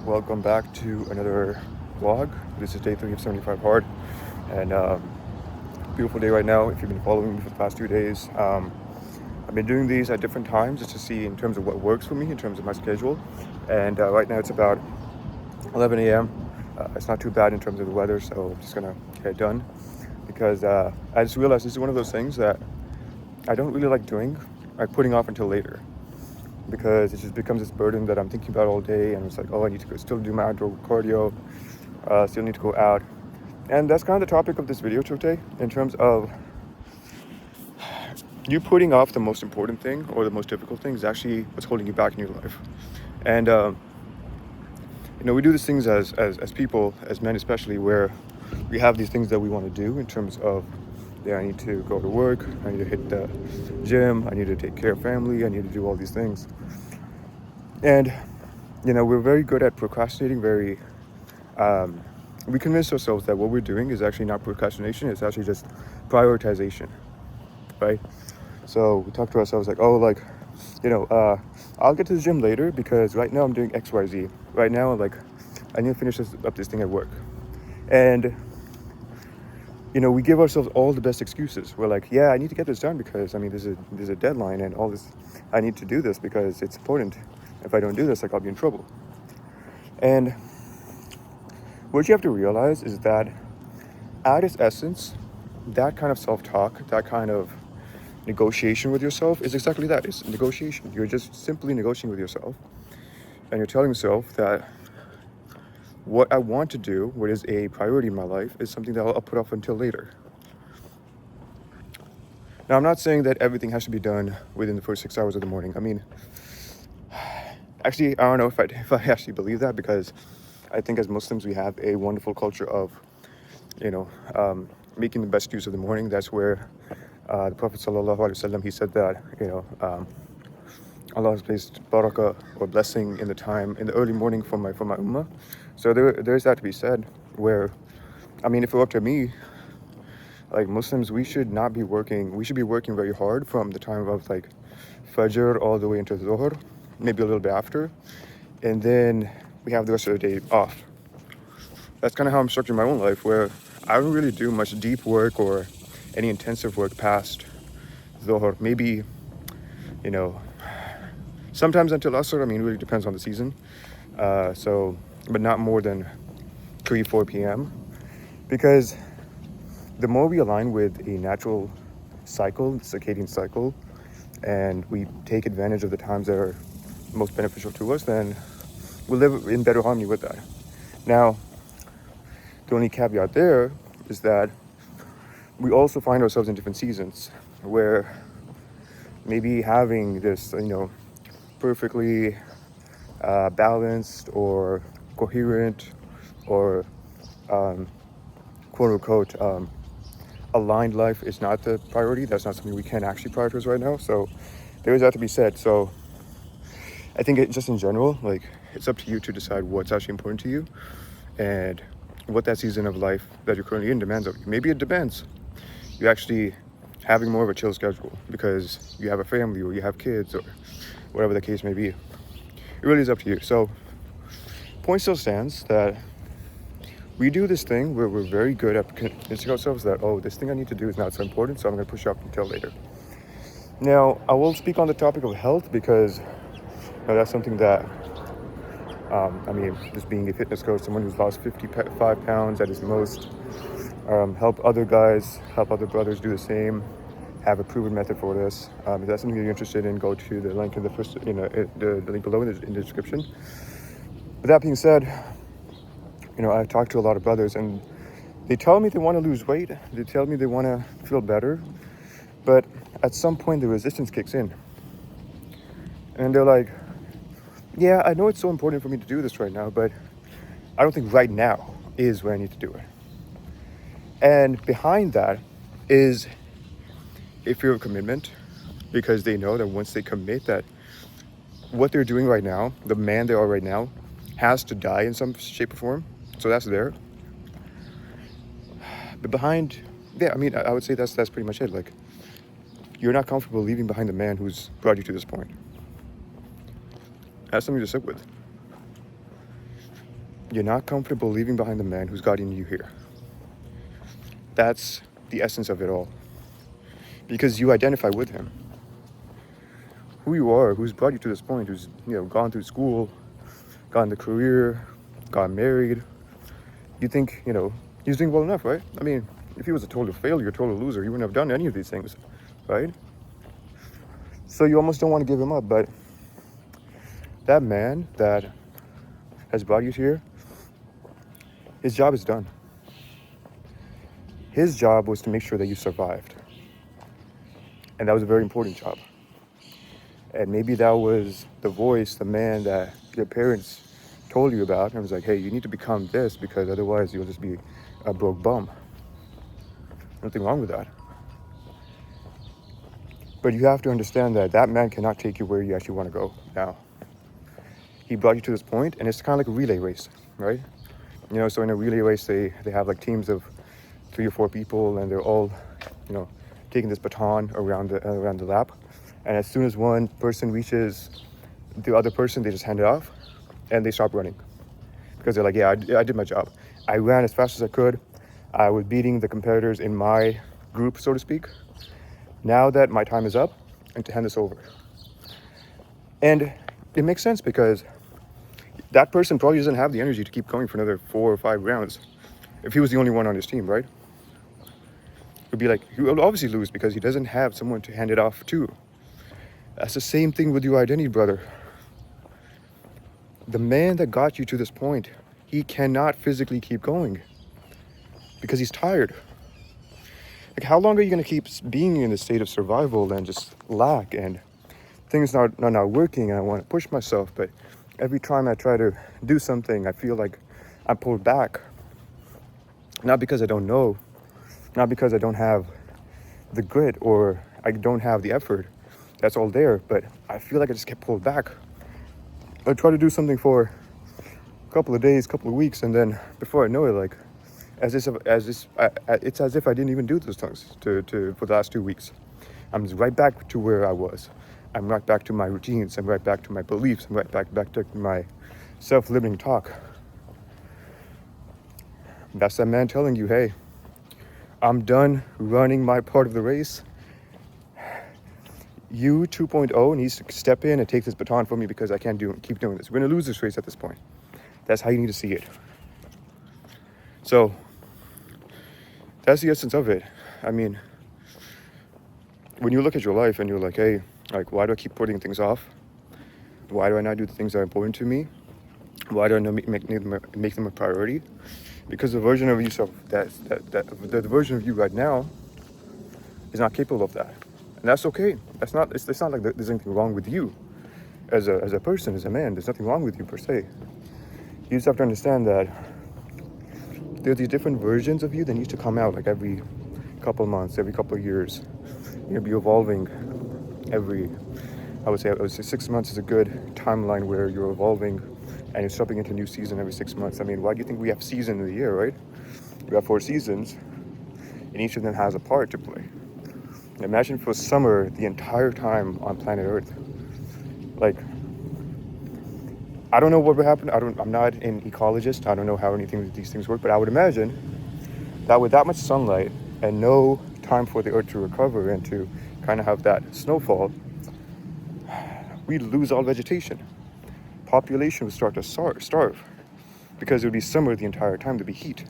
welcome back to another vlog. This is day 3 of 75 hard, and beautiful day right now. If you've been following me for the past 2 days, I've been doing these at different times just to see in terms of what works for me in terms of my schedule. And right now it's about 11 a.m. It's not too bad in terms of the weather, so I'm just gonna get it done because I just realized this is one of those things that I don't really like doing, like putting off until later, because it just becomes this burden that I'm thinking about all day, and it's like, oh, I need to still do my outdoor cardio, still need to go out. And that's kind of the topic of this video today, in terms of you putting off the most important thing or the most difficult thing is actually what's holding you back in your life. And we do these things as people, as men especially, where we have these things that we want to do in terms of, yeah, I need to go to work, I need to hit the gym, I need to take care of family, I need to do all these things. And we're very good at procrastinating. We convince ourselves that what we're doing is actually not procrastination, it's actually just prioritization, right? So we talk to ourselves like, oh, like, I'll get to the gym later because right now I'm doing XYZ. Right now, like, I need to finish this thing at work. And we give ourselves all the best excuses. We're like, yeah, I need to get this done because there's a deadline and all this. I need to do this because it's important. If I don't do this, like, I'll be in trouble. And what you have to realize is that at its essence, that kind of self-talk, that kind of negotiation with yourself is exactly that. It's negotiation. You're just simply negotiating with yourself, and you're telling yourself that what I want to do, what is a priority in my life, is something that I'll put off until later. Now, I'm not saying that everything has to be done within the first 6 hours of the morning. I mean, actually, I don't know if I actually believe that, because I think as Muslims we have a wonderful culture of, making the best use of the morning. That's where the Prophet ﷺ, he said that, Allah has placed barakah or blessing in the early morning for my ummah. So there's that to be said, where, if it were up to me, like Muslims, we should not be working. We should be working very hard from the time of like Fajr all the way into Dhuhr, maybe a little bit after, and then we have the rest of the day off. That's kind of how I'm structuring my own life, where I don't really do much deep work or any intensive work past Dhuhr. Maybe, sometimes until Asr. It really depends on the season. But not more than 3-4 p.m. Because the more we align with a natural cycle, circadian cycle, and we take advantage of the times that are most beneficial to us, then we'll live in better harmony with that. Now, the only caveat there is that we also find ourselves in different seasons where maybe having this, perfectly balanced or coherent or quote unquote aligned life is not the priority. That's not something we can actually prioritize right now. So there is that to be said. So I think just in general, like, it's up to you to decide what's actually important to you and what that season of life that you're currently in demands of you. Maybe it demands you actually having more of a chill schedule because you have a family or you have kids or whatever the case may be. It really is up to you. So point still stands that we do this thing where we're very good at convincing ourselves that, oh, this thing I need to do is not so important, so I'm going to push it off until later. Now, I will speak on the topic of health because that's something that, just being a fitness coach, someone who's lost 55 pounds at his most, help other guys, help other brothers do the same, have a proven method for this. If that's something you're interested in, go to the link in the first, the link below in the description. With that being said, I've talked to a lot of brothers, and they tell me they want to lose weight. They tell me they want to feel better, but at some point the resistance kicks in, and they're like, yeah, I know it's so important for me to do this right now, but I don't think right now is where I need to do it. And behind that is a fear of commitment, because they know that once they commit, that what they're doing right now, the man they are right now, has to die in some shape or form. So that's there. But behind, I would say that's pretty much it. Like, you're not comfortable leaving behind the man who's brought you to this point. That's something to sit with. You're not comfortable leaving behind the man who's gotten you here. That's the essence of it all. Because you identify with him. Who you are, who's brought you to this point, who's gone through school, gotten the career, got married. You think, he's doing well enough, right? I mean, if he was a total failure, a total loser, he wouldn't have done any of these things, right? So you almost don't want to give him up, but that man that has brought you here, his job is done. His job was to make sure that you survived. And that was a very important job. And maybe that was the voice, the man that your parents told you about, and was like, hey, you need to become this because otherwise you'll just be a broke bum. Nothing wrong with that. But you have to understand that that man cannot take you where you actually want to go now. He brought you to this point, and it's kind of like a relay race, right? So in a relay race, they have like teams of 3 or 4 people, and they're all, taking this baton around the lap. And as soon as one person reaches the other person, they just hand it off, and they stop running. Because they're like, yeah, I did my job. I ran as fast as I could. I was beating the competitors in my group, so to speak. Now that my time is up, and to hand this over. And it makes sense because that person probably doesn't have the energy to keep going for another 4 or 5 rounds if he was the only one on his team, right? It would be like, he will obviously lose because he doesn't have someone to hand it off to. That's the same thing with your identity, brother. The man that got you to this point, he cannot physically keep going because he's tired. Like, how long are you going to keep being in a state of survival and just lack and things not working, and I want to push myself, but every time I try to do something, I feel like I'm pulled back. Not because I don't know, not because I don't have the grit or I don't have the effort. That's all there, but I feel like I just get pulled back. I try to do something for a couple of days, couple of weeks, and then before I know it, like, it's as if I didn't even do those things for the last 2 weeks. I'm just right back to where I was. I'm right back to my routines. I'm right back to my beliefs. I'm right back to my self-limiting talk. That's that man telling you, hey, I'm done running my part of the race. You 2.0 needs to step in and take this baton from me because I can't keep doing this. We're going to lose this race at this point. That's how you need to see it. So that's the essence of it. I mean, when you look at your life and you're like, hey, like, why do I keep putting things off? Why do I not do the things that are important to me? Why do I not make them a priority? Because the version of yourself the version of you right now is not capable of that, and that's okay. It's not like there's anything wrong with you as a person, as a man. There's nothing wrong with you per se. You just have to understand that there's these different versions of you that needs to come out like every couple of months, every couple of years. You'll be evolving I would say 6 months is a good timeline where you're evolving and you're stepping into a new season every 6 months. I mean, why do you think we have seasons of the year, right? We have 4 seasons, and each of them has a part to play. Imagine for summer the entire time on planet Earth. Like, I don't know what would happen. I'm not an ecologist. I don't know how anything of these things work, but I would imagine that with that much sunlight and no time for the Earth to recover and to kind of have that snowfall, we'd lose all vegetation. Population would start to starve because it would be summer the entire time, there'd be heat.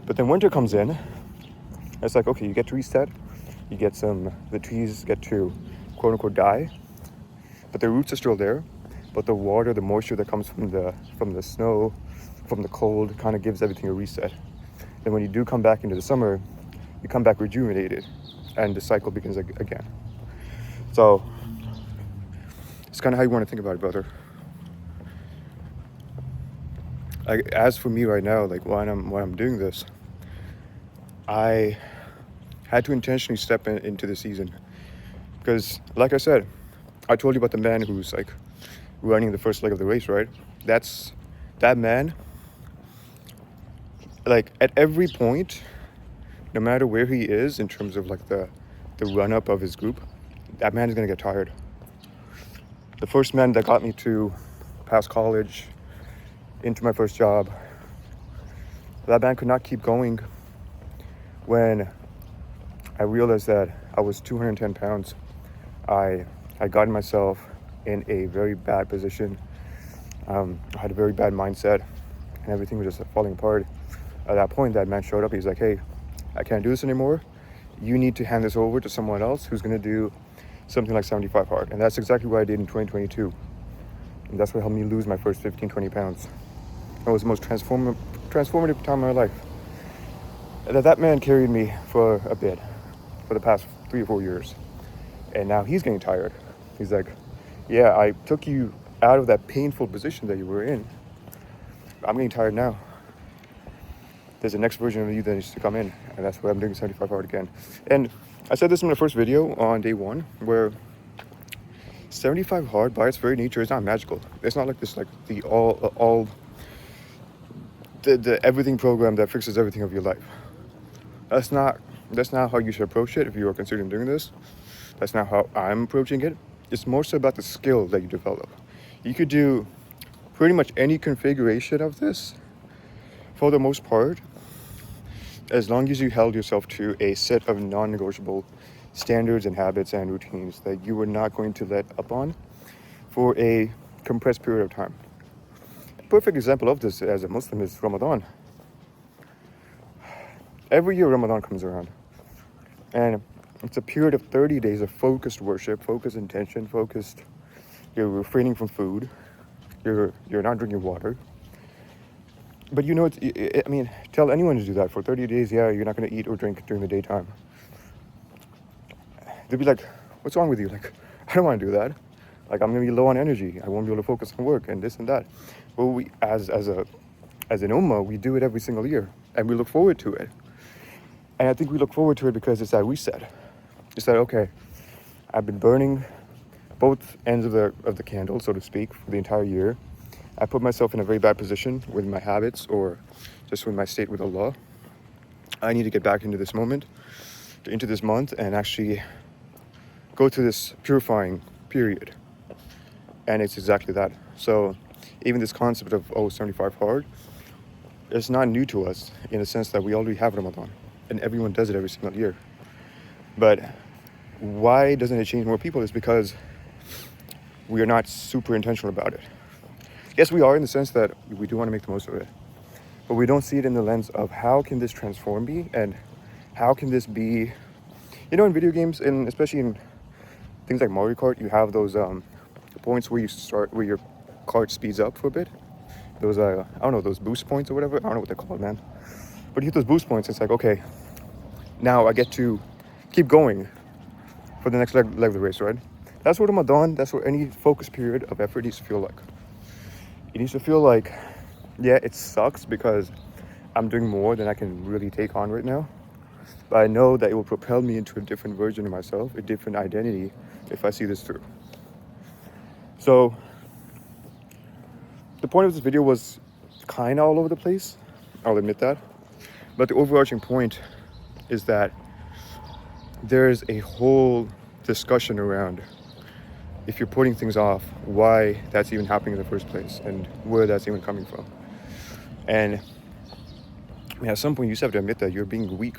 But then winter comes in, it's like, okay, you get to reset, the trees get to quote unquote die, but the roots are still there, but the water, the moisture that comes from the snow, from the cold, kind of gives everything a reset. Then when you do come back into the summer, you come back rejuvenated, and the cycle begins again. So it's kind of how you want to think about it, brother. As for me right now, like when I'm doing this, I had to intentionally step into the season because, like I said, I told you about the man who's like running the first leg of the race, right? That man, like at every point, no matter where he is in terms of like the run up of his group, that man is gonna get tired. The first man that got me to pass college into my first job. That band could not keep going when I realized that I was 210 pounds. I had gotten myself in a very bad position. I had a very bad mindset, and everything was just falling apart. At that point, that man showed up. He's like, hey, I can't do this anymore. You need to hand this over to someone else who's going to do something like 75 hard. And that's exactly what I did in 2022. And that's what helped me lose my first 15, 20 pounds. It was the most transformative time of my life. That man carried me for a bit, for the past 3 or 4 years. And now he's getting tired. He's like, yeah, I took you out of that painful position that you were in. I'm getting tired now. There's a next version of you that needs to come in, and that's why I'm doing 75 hard again. And I said this in my first video on day 1, where 75 hard by its very nature is not magical. It's not like this, like the everything program that fixes everything of your life. That's not how you should approach it if you are considering doing this. That's not how I'm approaching it. It's more so about the skill that you develop. You could do pretty much any configuration of this for the most part, as long as you held yourself to a set of non-negotiable standards and habits and routines that you were not going to let up on for a compressed period of time. A perfect example of this as a Muslim is Ramadan. Every year Ramadan comes around, and it's a period of 30 days of focused worship, focused intention, focused. You're refraining from food. You're not drinking water. But you know, tell anyone to do that for 30 days. Yeah, you're not going to eat or drink during the daytime. They'd be like, what's wrong with you? Like, I don't want to do that. Like, I'm going to be low on energy. I won't be able to focus on work and this and that. Well, we, as an ummah, we do it every single year, and we look forward to it. And I think we look forward to it because it's that reset. It's that, okay, I've been burning both ends of the candle, so to speak, for the entire year. I put myself in a very bad position with my habits or just with my state with Allah. I need to get back into this moment, into this month, and actually go through this purifying period. And it's exactly that. So even this concept of 75 hard is not new to us in the sense that we already have Ramadan and everyone does it every single year. But why doesn't it change more people is because we are not super intentional about it. Yes, we are in the sense that we do want to make the most of it, but we don't see it in the lens of how can this transform me and how can this be, in video games, and especially in things like Mario Kart, you have those points where your cart speeds up for a bit. Those, those boost points or whatever. I don't know what they're called, man. But you hit those boost points, it's like, okay, now I get to keep going for the next leg of the race, right? That's what Ramadan, that's what any focus period of effort needs to feel like. It needs to feel like, yeah, it sucks because I'm doing more than I can really take on right now. But I know that it will propel me into a different version of myself, a different identity, if I see this through. So, the point of this video was kind of all over the place, I'll admit that. But the overarching point is that there's a whole discussion around if you're putting things off, why that's even happening in the first place and where that's even coming from. And at some point you just have to admit that you're being weak,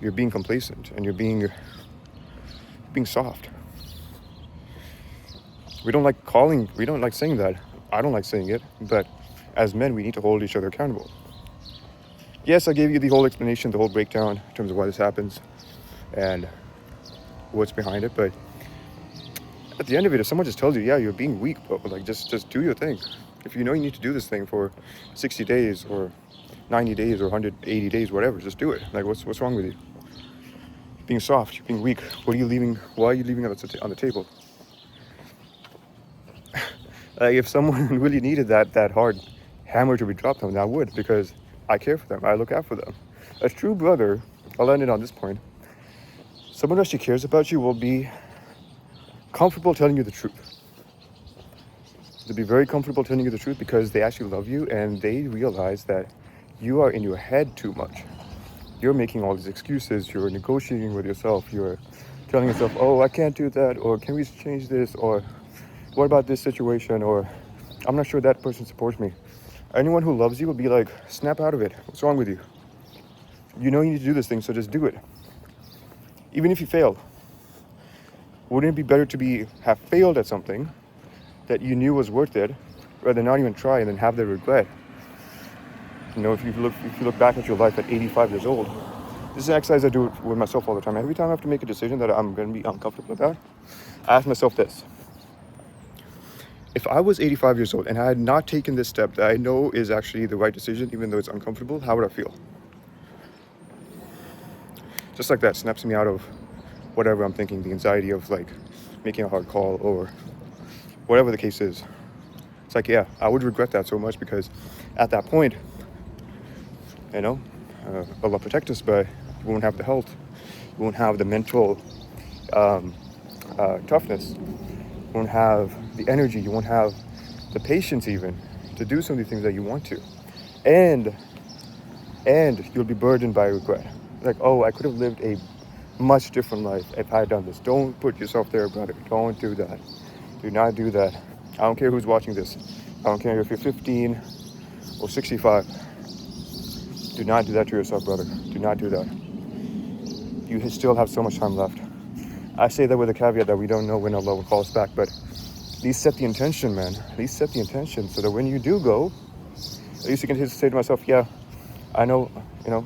you're being complacent, and you're being soft. We don't like saying that. I don't like saying it, but as men we need to hold each other accountable. Yes, I gave you the whole explanation, the whole breakdown in terms of why this happens and what's behind it, but at the end of it, if someone just tells you, yeah, you're being weak, but like just do your thing. If you know you need to do this thing for 60 days or 90 days or 180 days, whatever, just do it. Like, what's wrong with you? Being soft, you're being weak. Why are you leaving it on the table? Like, if someone really needed that hard hammer to be dropped on them, I would, because I care for them. I look out for them. A true brother, I'll end it on this point. Someone who actually cares about you will be comfortable telling you the truth. They'll be very comfortable telling you the truth because they actually love you and they realize that you are in your head too much. You're making all these excuses, you're negotiating with yourself, you're telling yourself, oh, I can't do that, or can we change this, or what about this situation, or I'm not sure that person supports me. Anyone who loves you will be like, snap out of it. What's wrong with you? You know you need to do this thing, so just do it. Even if you fail, wouldn't it be better to have failed at something that you knew was worth it, rather than not even try and then have the regret? You know, if you look back at your life at 85 years old, this is an exercise I do with myself all the time. Every time I have to make a decision that I'm going to be uncomfortable about, I ask myself this. If I was 85 years old and I had not taken this step that I know is actually the right decision, even though it's uncomfortable, how would I feel? Just like that, snaps me out of whatever I'm thinking, the anxiety of like making a hard call or whatever the case is. It's like, yeah, I would regret that so much, because at that point, you know, Allah protect us, but you won't have the health, you won't have the mental toughness, you won't have the energy, you won't have the patience even to do some of the things that you want to, and you'll be burdened by regret. Like, oh, I could have lived a much different life if I had done this. Don't put yourself there, brother. Don't do that. Do not do that. I don't care who's watching this. I don't care if you're 15 or 65. Do not do that to yourself, brother. Do not do that. You still have so much time left. I say that with a caveat that we don't know when Allah will call us back, but at least set the intention, man. At least set the intention so that when you do go, at least you can say to myself, yeah, I know,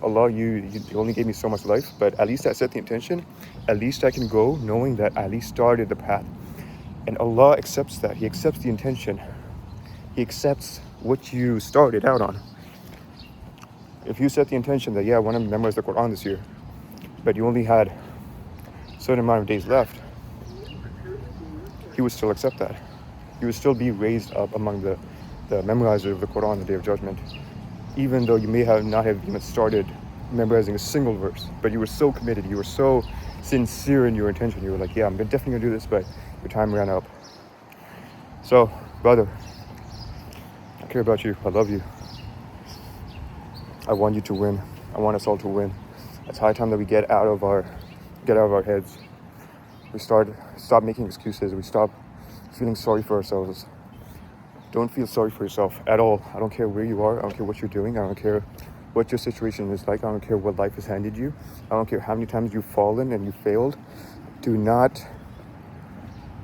Allah, you only gave me so much life, but at least I set the intention. At least I can go knowing that I at least started the path. And Allah accepts that. He accepts the intention. He accepts what you started out on. If you set the intention that, yeah, I want to memorize the Quran this year, but you only had a certain amount of days left, He would still accept that. You would still be raised up among the memorizers of the Quran on the Day of Judgment, even though you may not have even started memorizing a single verse, but you were so committed, you were so sincere in your intention. You were like, yeah, I'm definitely going to do this, but your time ran up. So, brother, I care about you. I love you. I want you to win. I want us all to win. It's high time that we get out of our heads. We stop making excuses. We stop feeling sorry for ourselves. Don't feel sorry for yourself at all. I don't care where you are. I don't care what you're doing. I don't care what your situation is like. I don't care what life has handed you. I don't care how many times you've fallen and you failed. Do not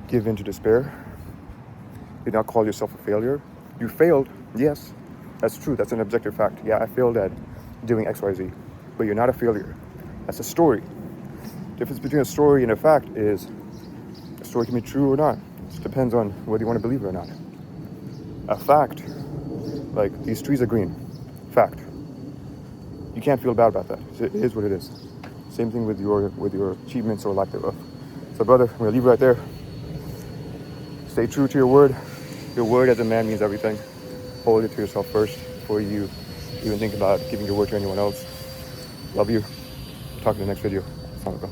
give in to despair. Do not call yourself a failure. You failed. Yes, that's true. That's an objective fact. Yeah, I failed at doing X, Y, Z. But you're not a failure. That's a story. The difference between a story and a fact is a story can be true or not. It depends on whether you want to believe it or not. A fact, like these trees are green, fact. You can't feel bad about that. It is what it is. Same thing with your achievements or lack thereof. So, brother, I'm gonna leave it right there. Stay true to your word. Your word as a man means everything. Hold it to yourself first before you even think about giving your word to anyone else. Love you. Talk in the next video. Assalamu alaikum.